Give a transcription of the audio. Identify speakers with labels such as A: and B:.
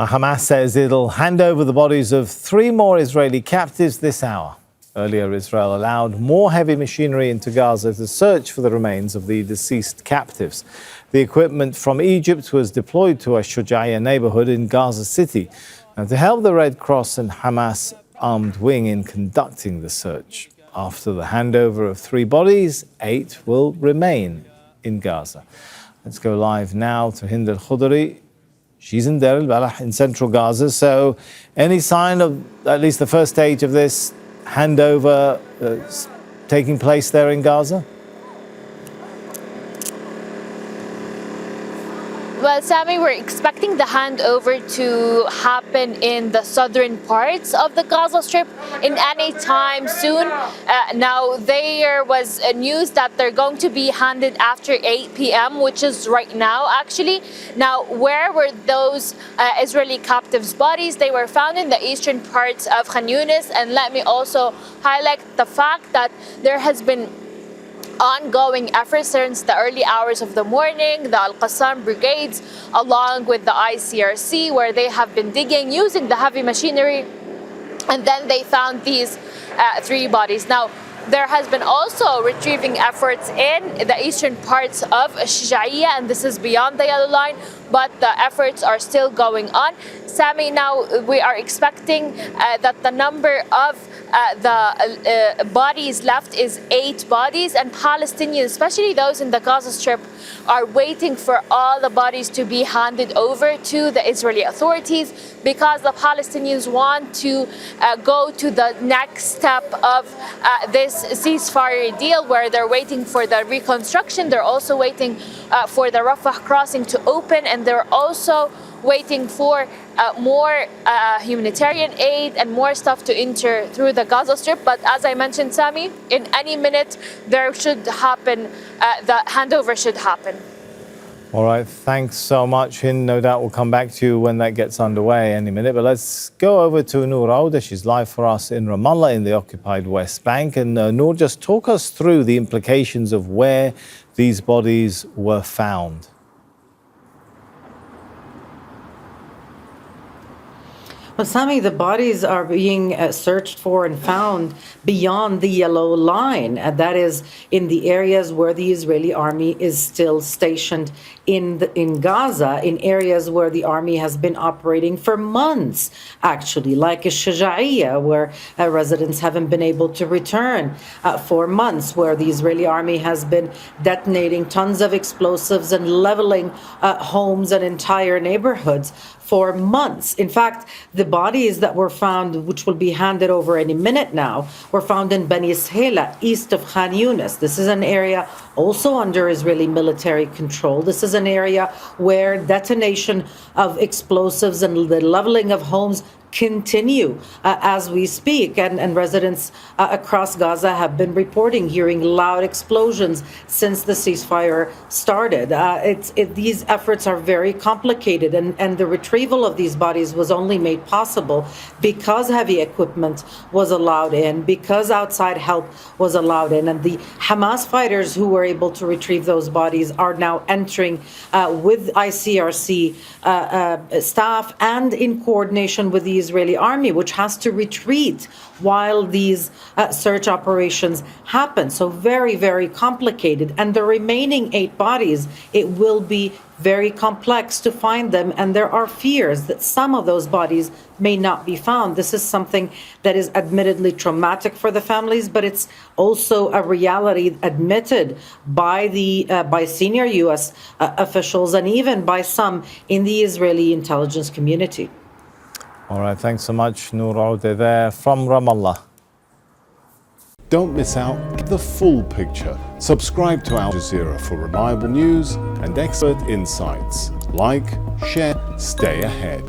A: Hamas says it'll hand over the bodies of 3 more Israeli captives this hour. Earlier, Israel allowed more heavy machinery into Gaza to search for the remains of the deceased captives. The equipment from Egypt was deployed to a Shujaia neighborhood in Gaza City to help the Red Cross and Hamas armed wing in conducting the search. After the handover of 3 bodies, 8 will remain in Gaza. Let's go live now to Hind Khoudary. She's in Deir el-Balah in central Gaza. So any sign of at least the first stage of this handover taking place there in Gaza?
B: Well, Sammy, we're expecting the handover to happen in the southern parts of the Gaza Strip in any time soon. Now, there was news that they're going to be handed after 8 p.m., which is right now, actually. Now, where were those Israeli captives' bodies? They were found in the eastern parts of Khan Yunis. And let me also highlight the fact that there has been ongoing efforts since the early hours of the morning, the Al-Qassam brigades, along with the ICRC, where they have been digging using the heavy machinery, and then they found these 3 bodies. Now, there has been also retrieving efforts in the eastern parts of Shujaia, and this is beyond the yellow line, but the efforts are still going on. Sami, now we are expecting that the number of the bodies left is 8 bodies, and Palestinians, especially those in the Gaza Strip, are waiting for all the bodies to be handed over to the Israeli authorities, because the Palestinians want to go to the next step of this ceasefire deal, where they're waiting for the reconstruction. They're also waiting for the Rafah crossing to open, and they're also waiting for more humanitarian aid and more stuff to enter through the Gaza Strip. But as I mentioned, Sami, in any minute there should happen, the handover should happen.
A: All right, thanks so much, Hind. No doubt we'll come back to you when that gets underway any minute. But let's go over to Nour Odeh. She's live for us in Ramallah in the occupied West Bank. And Nour, just talk us through the implications of where these bodies were found.
C: Well, Sami, the bodies are being searched for and found beyond the yellow line. That is in the areas where the Israeli army is still stationed in Gaza, in areas where the army has been operating for months, actually, like Shujaia, where residents haven't been able to return for months, where the Israeli army has been detonating tons of explosives and leveling homes and entire neighborhoods for months. In fact, the bodies that were found, which will be handed over any minute now, were found in Bani Shela, east of Khan Yunis. This is an area also under Israeli military control. This is an area where detonation of explosives and the leveling of homes continue as we speak, and residents across Gaza have been reporting hearing loud explosions since the ceasefire started. These efforts are very complicated, and the retrieval of these bodies was only made possible because heavy equipment was allowed in, because outside help was allowed in, and the Hamas fighters who were able to retrieve those bodies are now entering with ICRC staff and in coordination with the Israeli army, which has to retreat while these search operations happen. So very, very complicated. And the remaining 8 bodies, it will be very complex to find them. And there are fears that some of those bodies may not be found. This is something that is admittedly traumatic for the families, but it's also a reality admitted by by senior U.S. officials and even by some in the Israeli intelligence community.
A: All right, thanks so much, Nour Odeh there from Ramallah.
D: Don't miss out the full picture. Subscribe to Al Jazeera for reliable news and expert insights. Like, share, stay ahead.